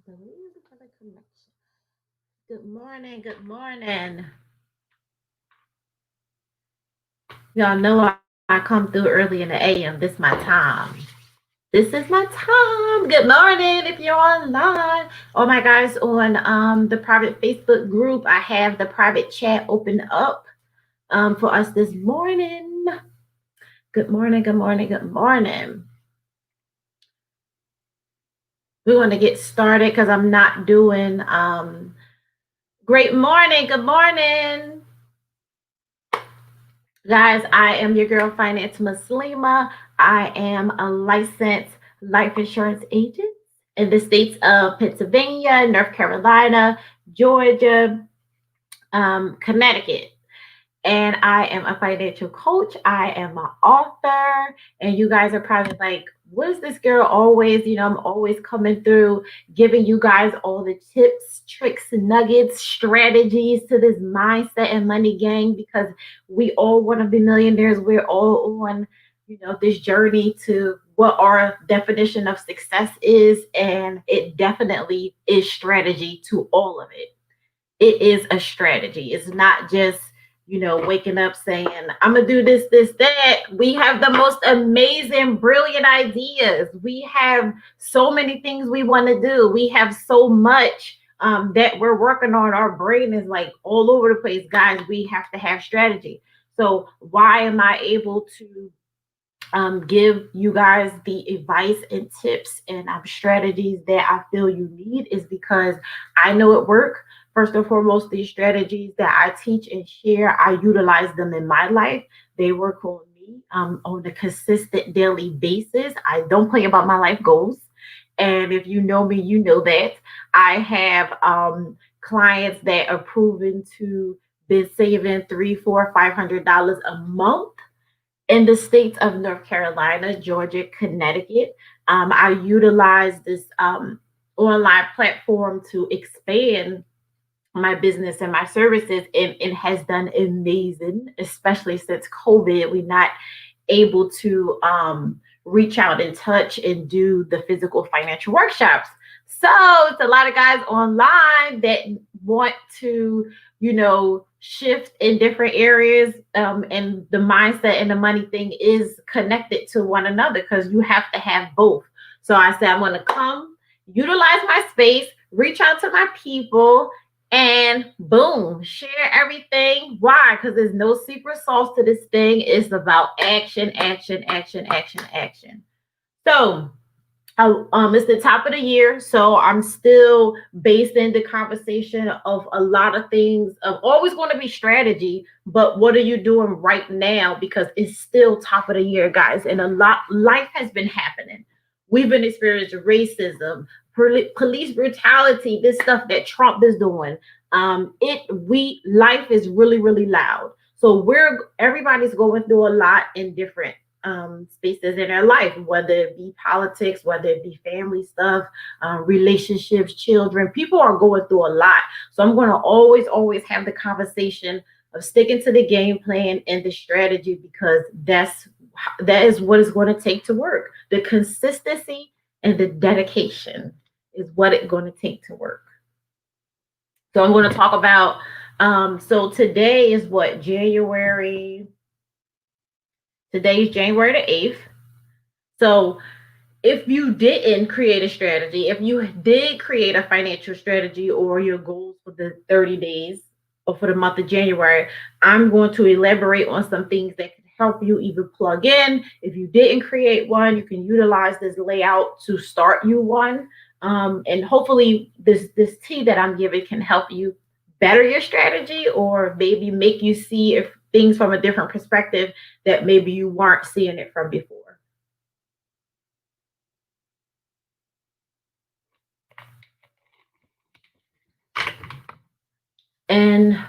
believe it's got a connection. Good morning. Good morning. Y'all know I come through early in the AM. This my time. This is my time. Good morning if you're online. Oh my guys, on the private Facebook group, I have the private chat open up for us this morning. Good morning, good morning, good morning. We want to get started because I'm not doing great morning, good morning. Guys, I am your girl, Finance Muslima. I am a licensed life insurance agent in the states of Pennsylvania, North Carolina, Georgia, Connecticut. And I am a financial coach. I am an author. And you guys are probably like, what is this girl always? I'm always coming through giving you guys all the tips, tricks, nuggets, strategies to this mindset and money gang because we all want to be millionaires. We're all on, this journey to what our definition of success is. And it definitely is strategy to all of it. It is a strategy. It's not just waking up saying, I'm going to do this, this, that. We have the most amazing, brilliant ideas. We have so many things we want to do. We have so much that we're working on. Our brain is like all over the place. Guys, we have to have strategy. So why am I able to give you guys the advice and tips and strategies that I feel you need is because I know it work. First and foremost, these strategies that I teach and share, I utilize them in my life. They work on me on a consistent daily basis. I don't play about my life goals. And if you know me, you know that I have clients that are proven to be saving $300, $400, $500 a month in the states of North Carolina, Georgia, Connecticut. I utilize this online platform to expand my business and my services, and it has done amazing, especially since COVID. We're not able to reach out and touch and do the physical financial workshops. So it's a lot of guys online that want to, shift in different areas. And the mindset and the money thing is connected to one another because you have to have both. So I said, I'm going to come utilize my space, reach out to my people, and boom, share everything. Why? Because there's no secret sauce to this thing. It's about action, action, action, action, action. So it's the top of the year, so I'm still basing the conversation of a lot of things of always going to be strategy, but what are you doing right now? Because it's still top of the year, guys, and a lot life has been happening. We've been experiencing racism, police brutality, this stuff that Trump is doing. Life is really, really loud. So everybody's going through a lot in different spaces in their life, whether it be politics, whether it be family stuff, relationships, children. People are going through a lot. So I'm going to always have the conversation of sticking to the game plan and the strategy because that is what it's going to take to work. The consistency and the dedication is what it's going to take to work. So I'm going to talk about so today is what Today's January the 8th. So if you didn't create a strategy, if you did create a financial strategy or your goals for the 30 days or for the month of January, I'm going to elaborate on some things that can help you even plug in. If you didn't create one, you can utilize this layout to start you one. And hopefully this tea that I'm giving can help you better your strategy or maybe make you see if things from a different perspective that maybe you weren't seeing it from before. And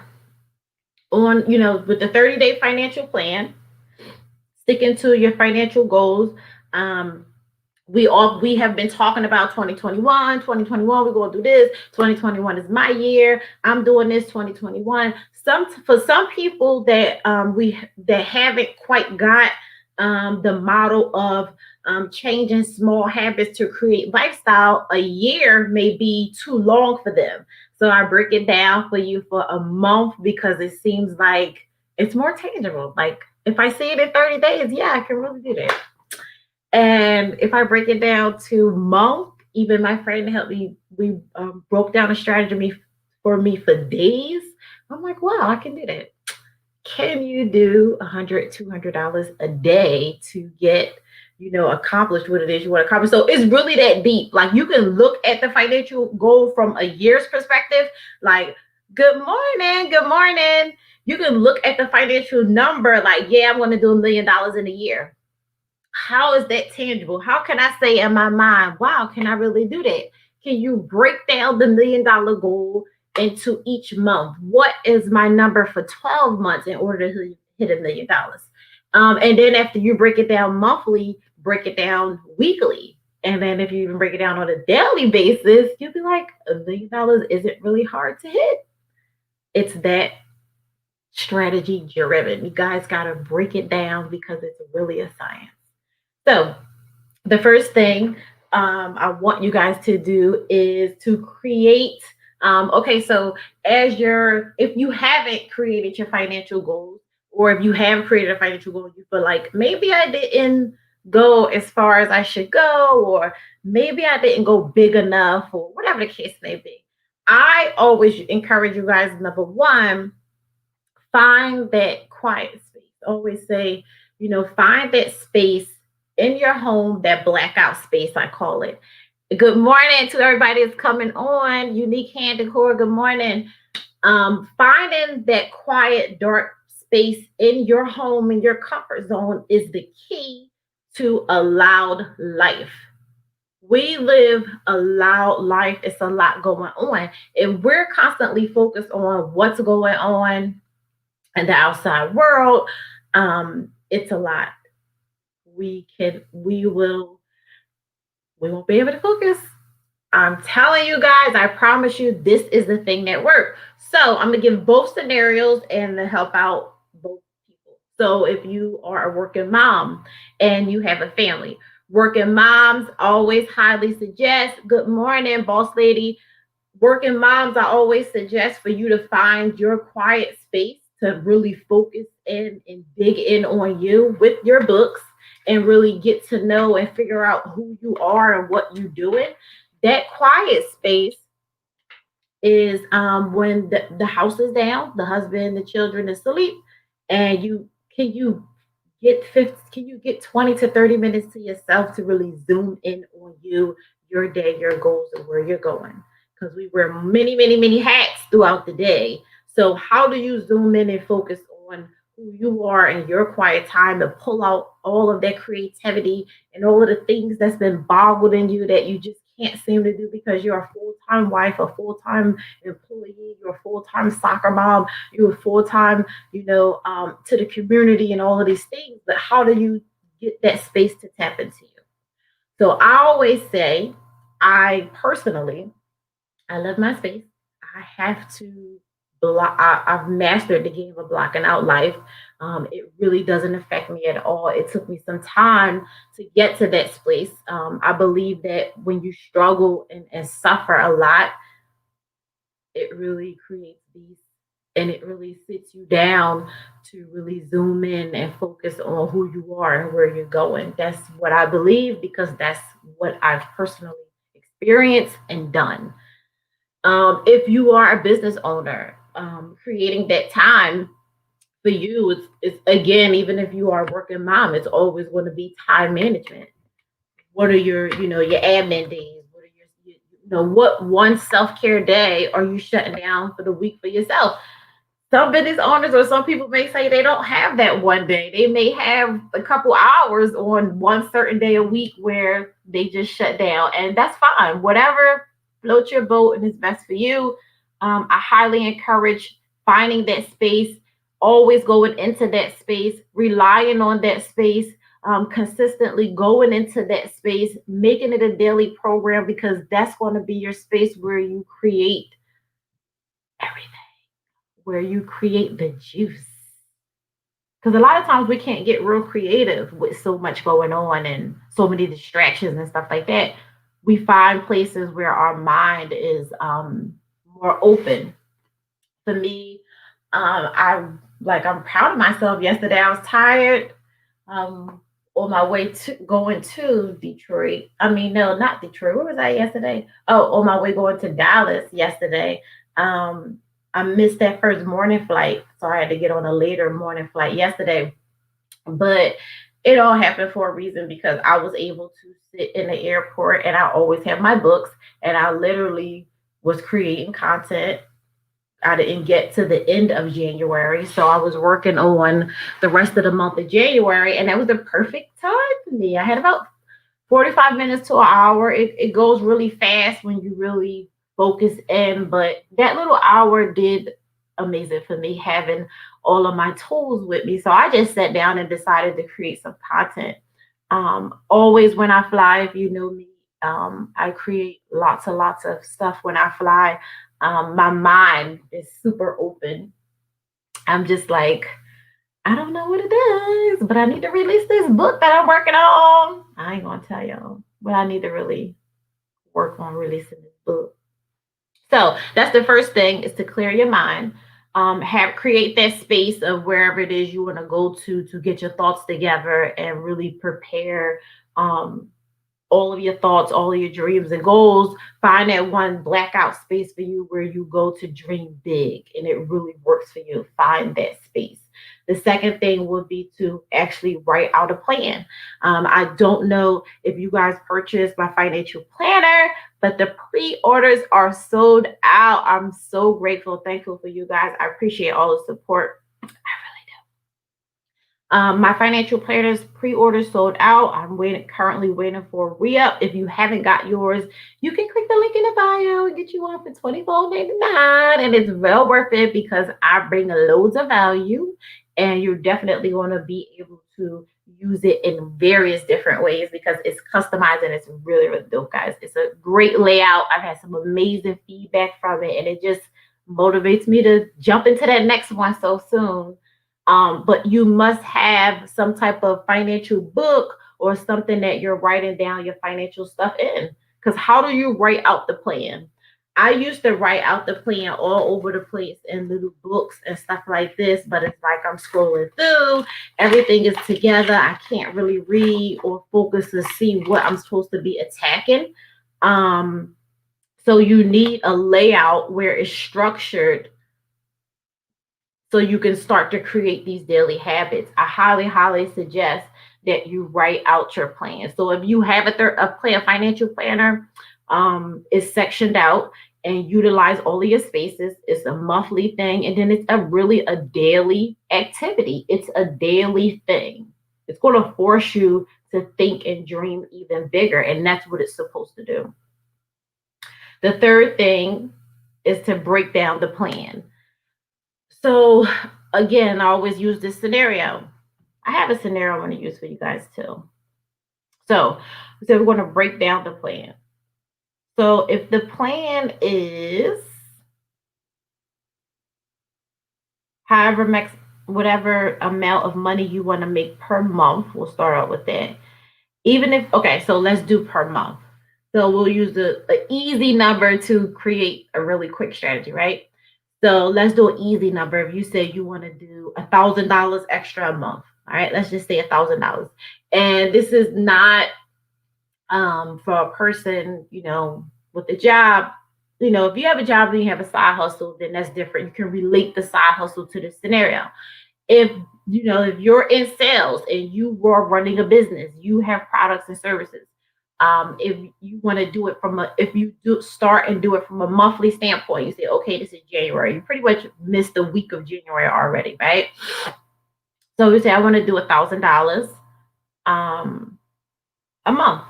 with the 30-day financial plan, sticking to your financial goals, we have been talking about 2021 we're going to do this. 2021 is my year. I'm doing this. 2021 for some people that that haven't quite got the model of changing small habits to create lifestyle, a year may be too long for them. So I break it down for you for a month because it seems like it's more tangible. Like if I see it in 30 days, yeah, I can really do that. And if I break it down to month, even my friend helped me, we broke down a strategy for me for days. I'm like, wow, I can do that. Can you do $100, $200 a day to get, accomplished what it is you want to accomplish? So it's really that deep. Like you can look at the financial goal from a year's perspective, like, good morning, good morning. You can look at the financial number, like, yeah, I'm going to do $1 million in a year. How is that tangible? How can I say in my mind, wow, can I really do that? Can you break down the $1 million goal into each month? What is my number for 12 months in order to hit $1 million? And then after you break it down monthly, break it down weekly. And then if you even break it down on a daily basis, you'll be like, $1 million isn't really hard to hit. It's that strategy driven. You guys got to break it down because it's really a science. So, the first thing I want you guys to do is to create. Okay, so if you haven't created your financial goals, or if you have created a financial goal, you feel like maybe I didn't go as far as I should go, or maybe I didn't go big enough, or whatever the case may be. I always encourage you guys, number one, find that quiet space. Always say, find that space in your home, that blackout space, I call it. Good morning to everybody that's coming on. Unique Hand Decor, good morning. Finding that quiet, dark space in your home, in your comfort zone, is the key to a loud life. We live a loud life. It's a lot going on. If we're constantly focused on what's going on in the outside world, it's a lot. We won't be able to focus. I'm telling you guys, I promise you, this is the thing that works. So I'm gonna give both scenarios and to help out both people. So if you are a working mom and you have a family, working moms always highly suggest, good morning, boss lady. Working moms, I always suggest for you to find your quiet space to really focus in and dig in on you with your books and really get to know and figure out who you are and what you're doing. That quiet space is when the house is down, the husband, the children is asleep, and you can you get 20 to 30 minutes to yourself to really zoom in on you, your day, your goals, and where you're going? Because we wear many, many, many hats throughout the day. So how do you zoom in and focus on who you are in your quiet time to pull out all of that creativity and all of the things that's been boggled in you that you just can't seem to do because you're a full-time wife, a full-time employee, you're a full-time soccer mom, you're a full-time, to the community and all of these things. But how do you get that space to tap into you? So I always say, I personally, I love my space. I have to block. I've mastered the game of blocking out life. It really doesn't affect me at all. It took me some time to get to that space. I believe that when you struggle and suffer a lot, it really creates these, and it really sits you down to really zoom in and focus on who you are and where you're going. That's what I believe because that's what I've personally experienced and done. If you are a business owner, creating that time for you is again, even if you are a working mom, it's always going to be time management. What are your admin days? What are what one self-care day are you shutting down for the week for yourself? Some business owners or some people may say they don't have that one day. They may have a couple hours on one certain day a week where they just shut down, and that's fine. Whatever floats your boat and is best for you. I highly encourage finding that space, always going into that space, relying on that space, consistently going into that space, making it a daily program because that's going to be your space where you create everything, where you create the juice. because a lot of times we can't get real creative with so much going on and so many distractions and stuff like that. We find places where our mind is more open. For me, I'm proud of myself. Yesterday, I was tired. Um, on my way to going to Detroit. I mean, no, not Detroit. Where was I yesterday? Oh, on my way going to Dallas yesterday. Um, I missed that first morning flight, so I had to get on a later morning flight yesterday. But it all happened for a reason because I was able to sit in the airport and I always have my books and I literally was creating content. I didn't get to the end of January, so I was working on the rest of the month of January, and that was the perfect time for me. I had about 45 minutes to an hour. It goes really fast when you really focus in, but that little hour did amazing for me having all of my tools with me. So I just sat down and decided to create some content. Always when I fly, if you know me, I create lots and lots of stuff when I fly. My mind is super open. I'm just like, I don't know what it is, but I need to release this book that I'm working on. I ain't gonna tell y'all, but I need to really work on releasing this book. So that's the first thing is to clear your mind. Have create that space of wherever it is you want to go to get your thoughts together and really prepare um, all of your thoughts, all of your dreams and goals. Find that one blackout space for you where you go to dream big and it really works for you. Find that space. The second thing would be to actually write out a plan. I don't know if you guys purchased my financial planner, but the pre orders are sold out. I'm so grateful, thankful for you guys. I appreciate all the support. My financial planners pre-order sold out. I'm currently waiting for re-up. If you haven't got yours, you can click the link in the bio and get you one for $24.99. And it's well worth it because I bring loads of value and you're definitely going to be able to use it in various different ways because it's customized and it's really, really dope, guys. It's a great layout. I've had some amazing feedback from it and it just motivates me to jump into that next one so soon. But you must have some type of financial book or something that you're writing down your financial stuff in. Because how do you write out the plan? I used to write out the plan all over the place in little books and stuff like this, but it's like I'm scrolling through, everything is together. I can't really read or focus to see what I'm supposed to be attacking. Um, so you need a layout where it's structured so you can start to create these daily habits. I highly, highly suggest that you write out your plan. So if you have a financial planner, is sectioned out and utilize all of your spaces. It's a monthly thing, and then it's a daily activity. It's a daily thing. It's going to force you to think and dream even bigger, and that's what it's supposed to do. The third thing is to break down the plan. So again, I always use this scenario. I have a scenario I want to use for you guys too. So we're going to break down the plan. So if the plan is however max whatever amount of money you want to make per month, we'll start out with that. Even if okay, so let's do per month. So we'll use a easy number to create a really quick strategy, right? So let's do an easy number. If you say you want to do $1,000 extra a month, all right, let's just say $1,000. And this is not for a person, with a job. If you have a job and you have a side hustle, then that's different. You can relate the side hustle to the scenario. If if you're in sales and you are running a business, you have products and services. If you want to do it if you do start and do it from a monthly standpoint, you say, okay, this is January. You pretty much missed the week of January already, right? So you say, I want to do $1,000 a month.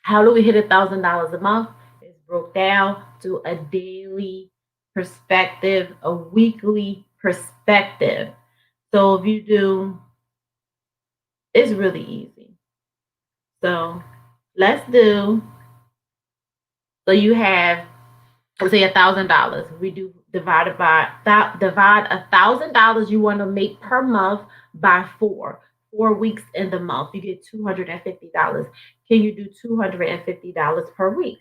How do we hit $1,000 a month? It's broke down to a daily perspective, a weekly perspective. So if you do, it's really easy. So let's do, so you have say $1,000. We do divided by that. Divide $1,000 you want to make per month by 4 weeks in the month. You get $250. Can you do $250 per week?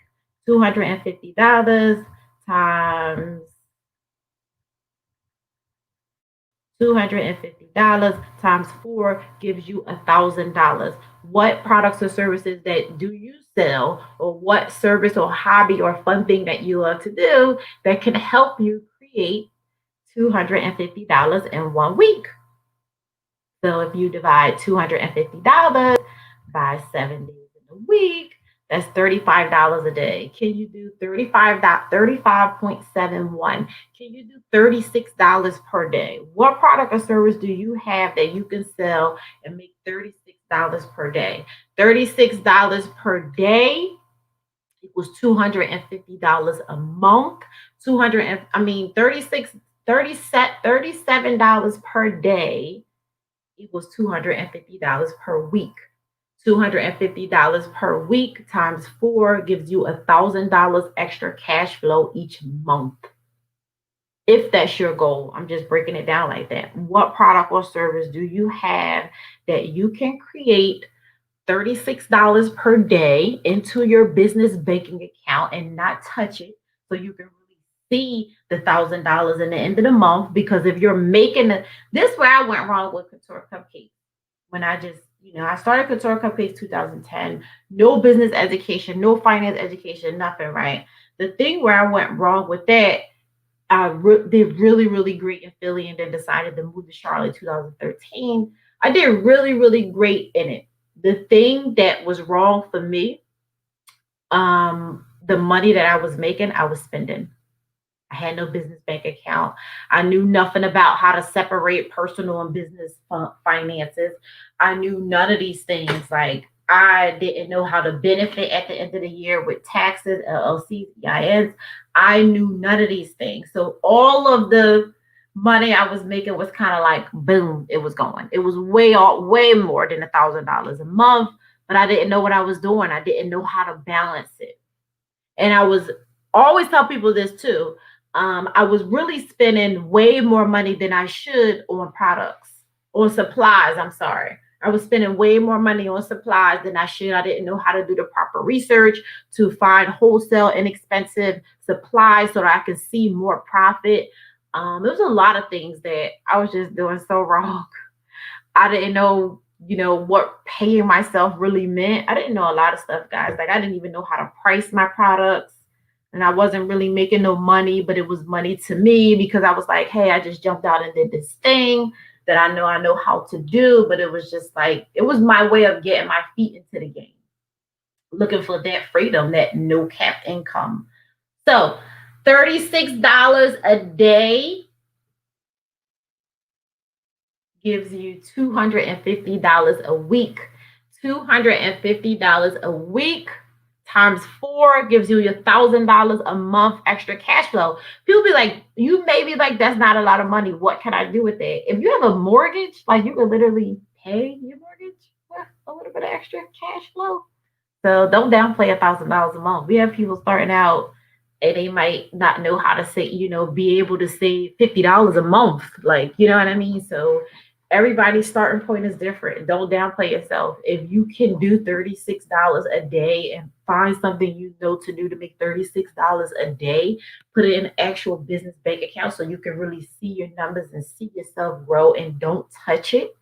$250 times $250 times 4 gives you $1,000. What products or services that do you sell, or what service or hobby or fun thing that you love to do that can help you create $250 in 1 week? So if you divide $250 by 7 days in a week, that's $35 a day. Can you do 35.71? Can you do $36 per day? What product or service do you have that you can sell and make $36 per day? $36 per day equals $250 a month. 200 I mean 36 30 set $37 per day equals $250 per week. $250 per week times 4 gives you $1,000 extra cash flow each month. If that's your goal, I'm just breaking it down like that. What product or service do you have that you can create $36 per day into your business banking account and not touch it, so you can really see the $1,000 in the end of the month? Because if you're making this, where I went wrong with Couture Cupcakes, when I just, I started Couture Cupcakes 2010, no business education, no finance education, nothing, right? The thing where I went wrong with that, did really, really great in Philly and then decided to move to Charlotte 2013. I did really, really great in it. The thing that was wrong for me, the money that I was making, I was spending. I had no business bank account. I knew nothing about how to separate personal and business finances. I knew none of these things. Like, I didn't know how to benefit at the end of the year with taxes, LLCs, EINs. I knew none of these things. So all of the money I was making was kind of like boom, it was going. It was way more than $1,000 a month, but I didn't know what I was doing. I didn't know how to balance it. And I was always tell people this too. I was really spending way more money than I should on products, on supplies. I'm sorry. I was spending way more money on supplies than I should. I didn't know how to do the proper research to find wholesale, inexpensive supplies so that I could see more profit. There was a lot of things that I was just doing so wrong. I didn't know, what paying myself really meant. I didn't know a lot of stuff, guys. Like, I didn't even know how to price my products. And I wasn't really making no money, but it was money to me because I was like, hey, I just jumped out and did this thing that I know how to do. But it was just like, it was my way of getting my feet into the game, looking for that freedom, that no cap income. So $36 a day gives you $250 a week. $250 a week times 4 gives you your $1,000 a month extra cash flow. People be like, you may be like, that's not a lot of money. What can I do with it? If you have a mortgage, like, you can literally pay your mortgage with a little bit of extra cash flow. So don't downplay $1,000 a month. We have people starting out and they might not know how to say, be able to save $50 a month. Like, you know what I mean? So everybody's starting point is different. Don't downplay yourself. If you can do $36 a day and find something you know to do to make $36 a day, put it in an actual business bank account so you can really see your numbers and see yourself grow, and don't touch it,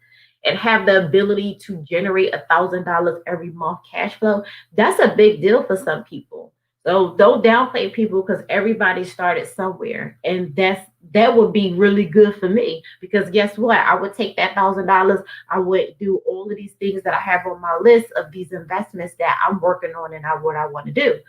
and have the ability to generate $1,000 every month cash flow. That's a big deal for some people. So don't downplay people, because everybody started somewhere, and that would be really good for me, because guess what? I would take that $1,000. I would do all of these things that I have on my list of these investments that I'm working on and what I want to do.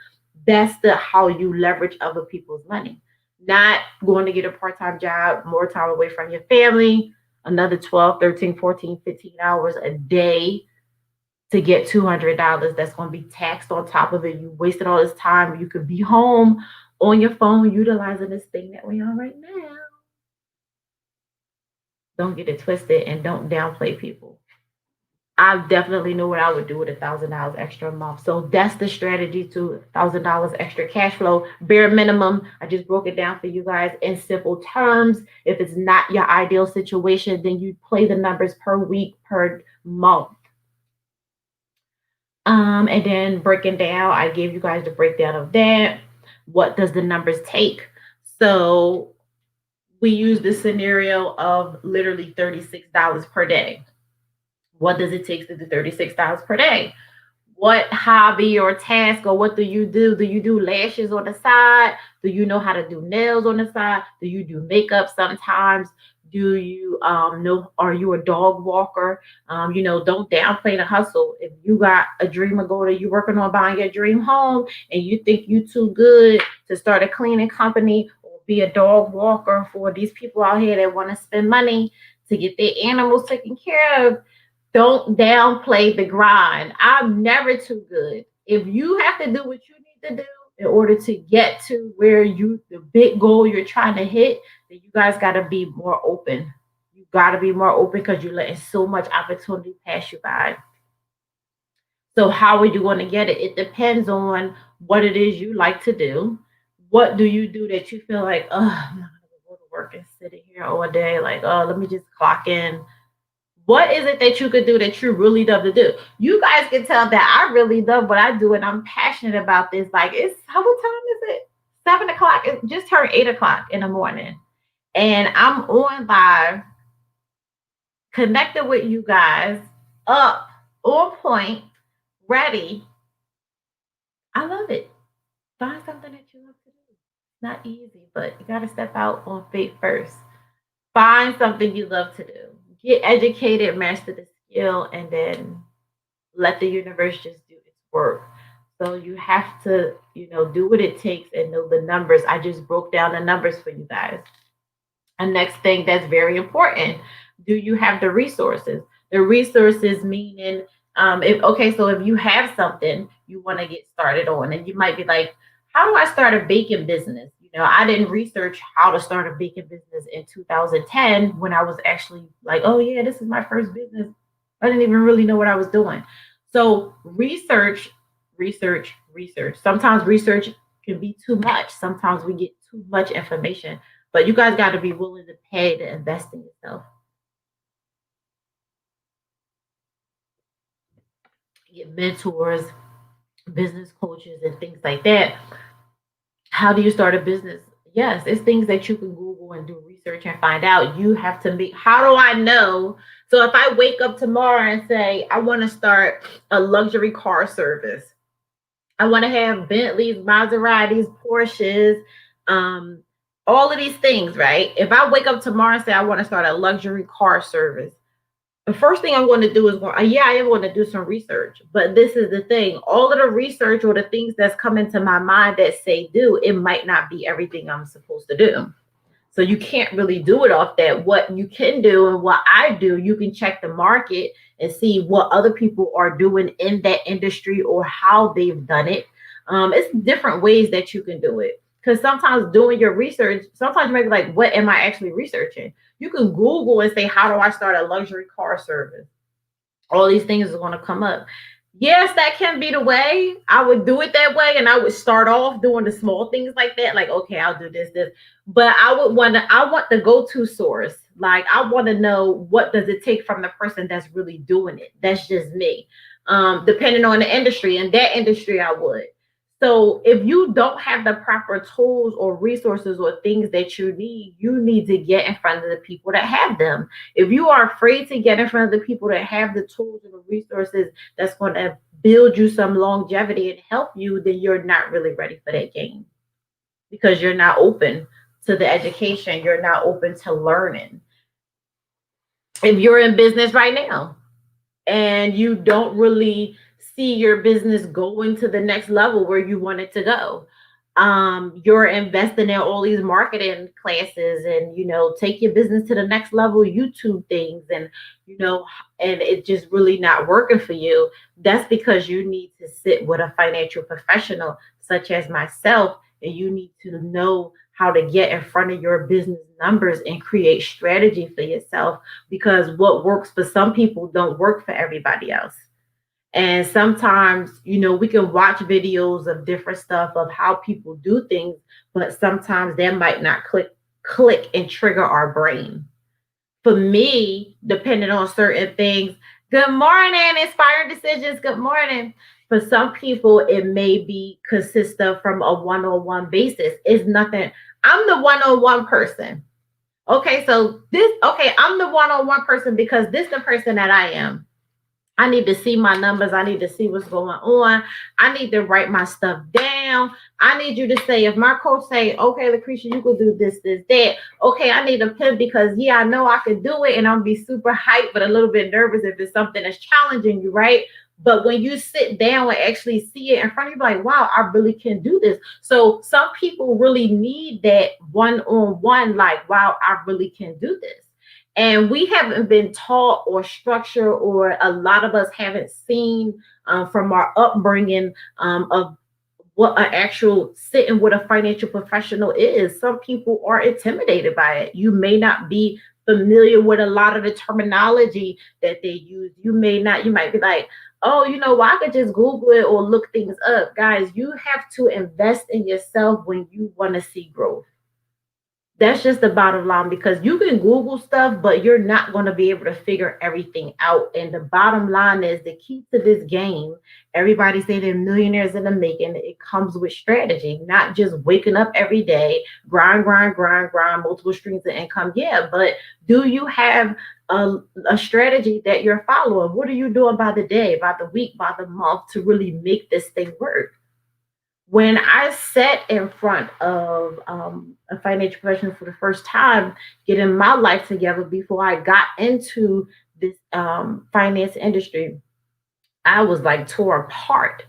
That's the how you leverage other people's money. Not going to get a part-time job, more time away from your family, another 12, 13, 14, 15 hours a day to get $200 that's going to be taxed on top of it. You wasted all this time. You could be home on your phone utilizing this thing that we're on right now. Don't get it twisted, and don't downplay people. I definitely knew what I would do with $1,000 extra a month. So that's the strategy to $1,000 extra cash flow. Bare minimum. I just broke it down for you guys in simple terms. If it's not your ideal situation, then you play the numbers per week, per month. And then breaking down, I gave you guys the breakdown of that. What does the numbers take? So we use the scenario of literally $36 per day. What does it take to do $36 per day? What hobby or task or what do you do? Do you do lashes on the side? Do you know how to do nails on the side? Do you do makeup sometimes? Do you know, are you a dog walker? Don't downplay the hustle. If you got a dream of going, you working on buying your dream home and you think you too good to start a cleaning company or be a dog walker for these people out here that want to spend money to get their animals taken care of, don't downplay the grind. I'm never too good. If you have to do what you need to do in order to get to where the big goal you're trying to hit, then you guys got to be more open. You got to be more open because you're letting so much opportunity pass you by. So how are you going to get it? It depends on what it is you like to do. What do you do that you feel like, oh, I'm not going to go to work and sit here all day? Like, oh, let me just clock in. What is it that you could do that you really love to do? You guys can tell that I really love what I do and I'm passionate about this. Like, it's how what time is it? 7 o'clock. It just turned 8 o'clock in the morning. And I'm on live, connected with you guys, up, on point, ready. I love it. Find something that you love to do. It's not easy, but you got to step out on faith first. Find something you love to do. Get educated, master the skill, and then let the universe just do its work. So you have to, do what it takes and know the numbers. I just broke down the numbers for you guys. And next thing that's very important, do you have the resources? The resources meaning, if you have something you want to get started on, and you might be like, how do I start a baking business? I didn't research how to start a baking business in 2010 when I was actually like, oh yeah, this is my first business. I didn't even really know what I was doing. So research, research, research. Sometimes research can be too much. Sometimes we get too much information, but you guys got to be willing to pay to invest in yourself. Get mentors, business coaches, and things like that. How do you start a business? Yes, it's things that you can Google and do research and find out. You have to make, how do I know? So if I wake up tomorrow and say, I want to start a luxury car service, I want to have Bentleys, Maseratis, Porsches, um, all of these things, right? If I wake up tomorrow and say, I want to start a luxury car service, the first thing I'm going to do is I am going to do some research. But this is the thing. All of the research or the things that's come into my mind that say do, it might not be everything I'm supposed to do. So you can't really do it off that. What you can do and what I do, you can check the market and see what other people are doing in that industry or how they've done it. It's different ways that you can do it. Because sometimes doing your research, sometimes you might be like, what am I actually researching? You can Google and say, how do I start a luxury car service? All these things are going to come up. Yes, that can be the way. I would do it that way, and I would start off doing the small things like that. Like, okay, I'll do this. But I want the go-to source. Like, I want to know what does it take from the person that's really doing it. That's just me. Depending on the industry. In that industry, I would. So if you don't have the proper tools or resources or things that you need to get in front of the people that have them. If you are afraid to get in front of the people that have the tools and the resources that's going to build you some longevity and help you, then you're not really ready for that game because you're not open to the education. You're not open to learning. If you're in business right now and you don't really see your business going to the next level where you want it to go, you're investing in all these marketing classes and take your business to the next level, YouTube things, and and it's just really not working for you. That's because you need to sit with a financial professional such as myself, and you need to know how to get in front of your business numbers and create strategy for yourself, because what works for some people don't work for everybody else. And sometimes, we can watch videos of different stuff of how people do things, but sometimes that might not click and trigger our brain. For me, depending on certain things, good morning, inspired decisions, good morning. For some people, it may be consist of from a one-on-one basis. It's nothing. I'm the one-on-one person. Okay, so I'm the one-on-one person because this is the person that I am. I need to see my numbers. I need to see what's going on. I need to write my stuff down. I need you to say, if my coach say, okay, Lucretia, you can do this, that. Okay, I need a pen because I know I can do it, and I'll be super hyped, but a little bit nervous if it's something that's challenging you, right? But when you sit down and actually see it in front of you, like, wow, I really can do this. So some people really need that one-on-one, like, wow, I really can do this. And we haven't been taught or structured, or a lot of us haven't seen from our upbringing of what an actual sitting with a financial professional is. Some people are intimidated by it. You may not be familiar with a lot of the terminology that they use. You might be like, oh, well, I could just Google it or look things up. Guys, you have to invest in yourself when you want to see growth. That's just the bottom line, because you can Google stuff, but you're not going to be able to figure everything out. And the bottom line is the key to this game. Everybody say they're millionaires in the making. It comes with strategy, not just waking up every day, grind, multiple streams of income. Yeah, but do you have a strategy that you're following? What are you doing by the day, by the week, by the month to really make this thing work? When I sat in front of a financial professional for the first time, getting my life together before I got into this finance industry, I was like tore apart.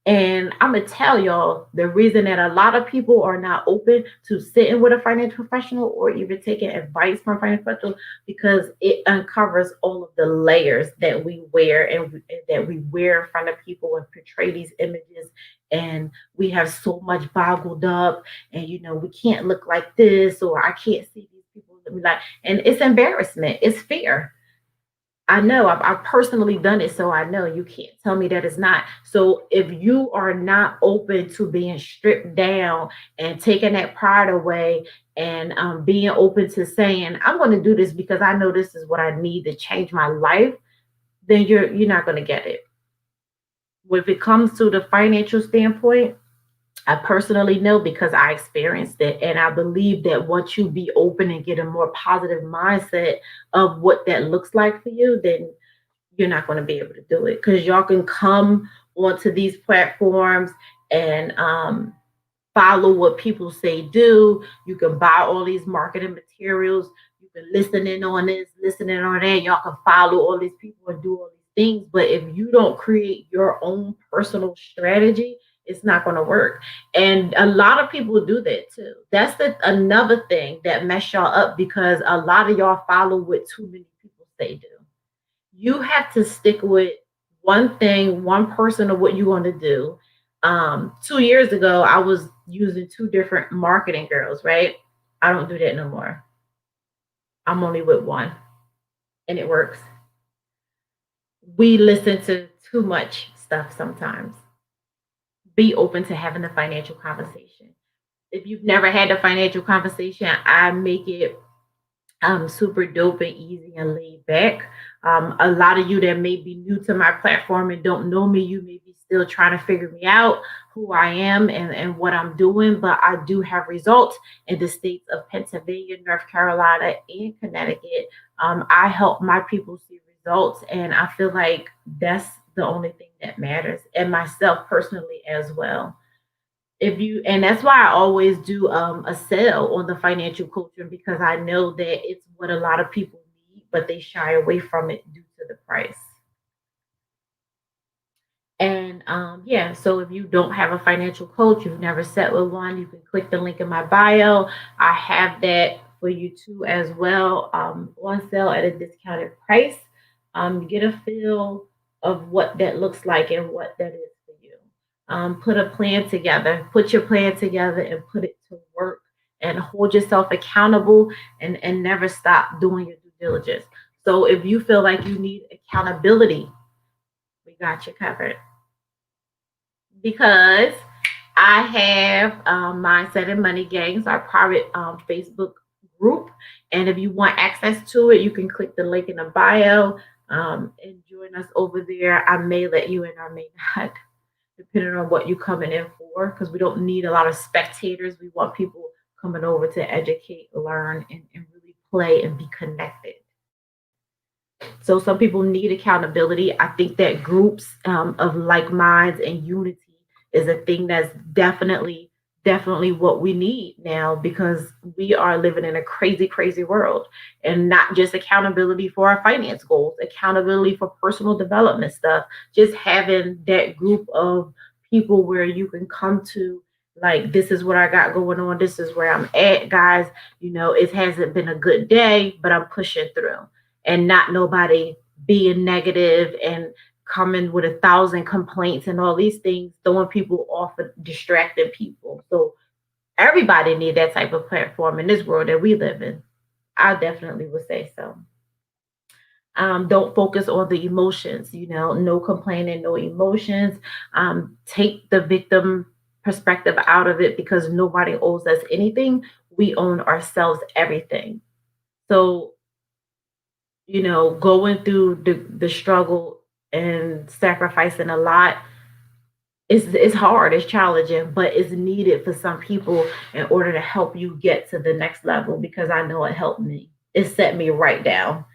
And I'm gonna tell y'all the reason that a lot of people are not open to sitting with a financial professional or even taking advice from a financial professional, because it uncovers all of the layers that we wear and that we wear in front of people and portray these images. And we have so much boggled up, and we can't look like this, or I can't see these people like, and it's embarrassment, it's fear. I know I've personally done it, so I know you can't tell me that it's not. So if you are not open to being stripped down and taking that pride away, and being open to saying, I'm going to do this because I know this is what I need to change my life, then you're not going to get it. When it comes to the financial standpoint, I personally know because I experienced it. And I believe that once you be open and get a more positive mindset of what that looks like for you, then you're not going to be able to do it, because y'all can come onto these platforms and follow what people say do. You can buy all these marketing materials. You can listen in on this, listen in on that. Y'all can follow all these people and do all these things. But if you don't create your own personal strategy, it's not going to work. And a lot of people do that too. That's another thing that mess y'all up, because a lot of y'all follow what too many people say do. You have to stick with one thing, one person of what you want to do. 2 years ago, I was using two different marketing girls, right? I don't do that no more. I'm only with one, and it works. We listen to too much stuff sometimes. Be open to having a financial conversation. If you've never had a financial conversation, I make it super dope and easy and laid back. A lot of you that may be new to my platform and don't know me, you may be still trying to figure me out, who I am and what I'm doing, but I do have results in the states of Pennsylvania, North Carolina, and Connecticut. I help my people see results, and I feel like that's the only thing that matters, and myself personally as well. If you And that's why I always do a sale on the financial coaching, because I know that it's what a lot of people need, but they shy away from it due to the price. And yeah, so if you don't have a financial coach, you've never sat with one, you can click the link in my bio. I have that for you too as well, on sale at a discounted price. You get a feel of what that looks like and what that is for you. Put a plan together, put your plan together and put it to work. and hold yourself accountable, and never stop doing your due diligence. So if you feel like you need accountability, we got you covered, because I have Mindset and Money Gangs, our private Facebook group. And if you want access to it, you can click the link in the bio and join us over there. I may let you in, I may not, depending on what you're coming in for, because we don't need a lot of spectators. We want people coming over to educate, learn, and really play and be connected. So some people need accountability. I think that groups of like minds and unity is a thing that's definitely what we need now, because we are living in a crazy, crazy world. And not just accountability for our finance goals, accountability for personal development stuff, just having that group of people where you can come to, like, this is what I got going on, this is where I'm at, guys. It hasn't been a good day, but I'm pushing through. And not nobody being negative and coming with 1,000 complaints and all these things, throwing people off of distracting people. So everybody need that type of platform in this world that we live in. I definitely would say so. Don't focus on the emotions, no complaining, no emotions. Take the victim perspective out of it, because nobody owes us anything. We own ourselves everything. So going through the struggle and sacrificing a lot, it's hard, it's challenging, but it's needed for some people in order to help you get to the next level, because I know it helped me. It set me right down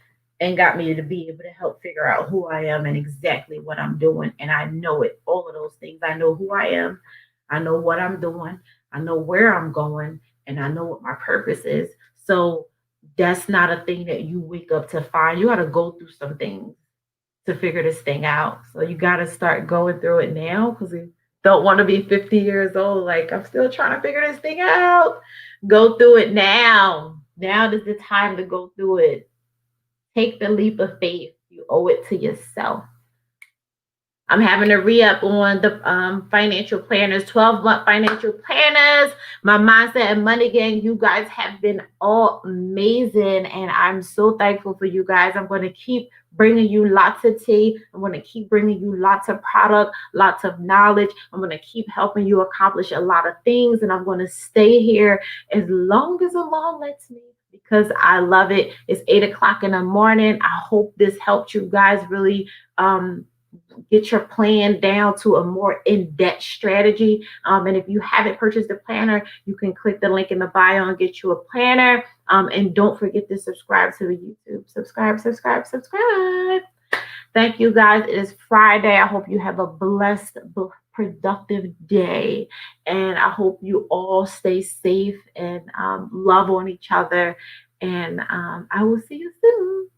and got me to be able to help figure out who I am and exactly what I'm doing. And I know it, all of those things. I know who I am, I know what I'm doing, I know where I'm going, and I know what my purpose is. So that's not a thing that you wake up to find. You got to go through some things to figure this thing out. So you got to start going through it now, because you don't want to be 50 years old. Like, I'm still trying to figure this thing out. Go through it now. Now is the time to go through it. Take the leap of faith. You owe it to yourself. I'm having a re-up on the financial planners, 12-month financial planners. My Mindset and Money Gang, you guys have been all amazing, and I'm so thankful for you guys. I'm going to keep bringing you lots of tea. I'm going to keep bringing you lots of product, lots of knowledge. I'm going to keep helping you accomplish a lot of things, and I'm going to stay here as long as the law lets me, because I love it. It's 8 o'clock in the morning. I hope this helped you guys really get your plan down to a more in-depth strategy. And if you haven't purchased a planner, you can click the link in the bio and get you a planner. And don't forget to subscribe to the YouTube. Subscribe. Thank you, guys. It is Friday. I hope you have a blessed, productive day. And I hope you all stay safe and love on each other. And I will see you soon.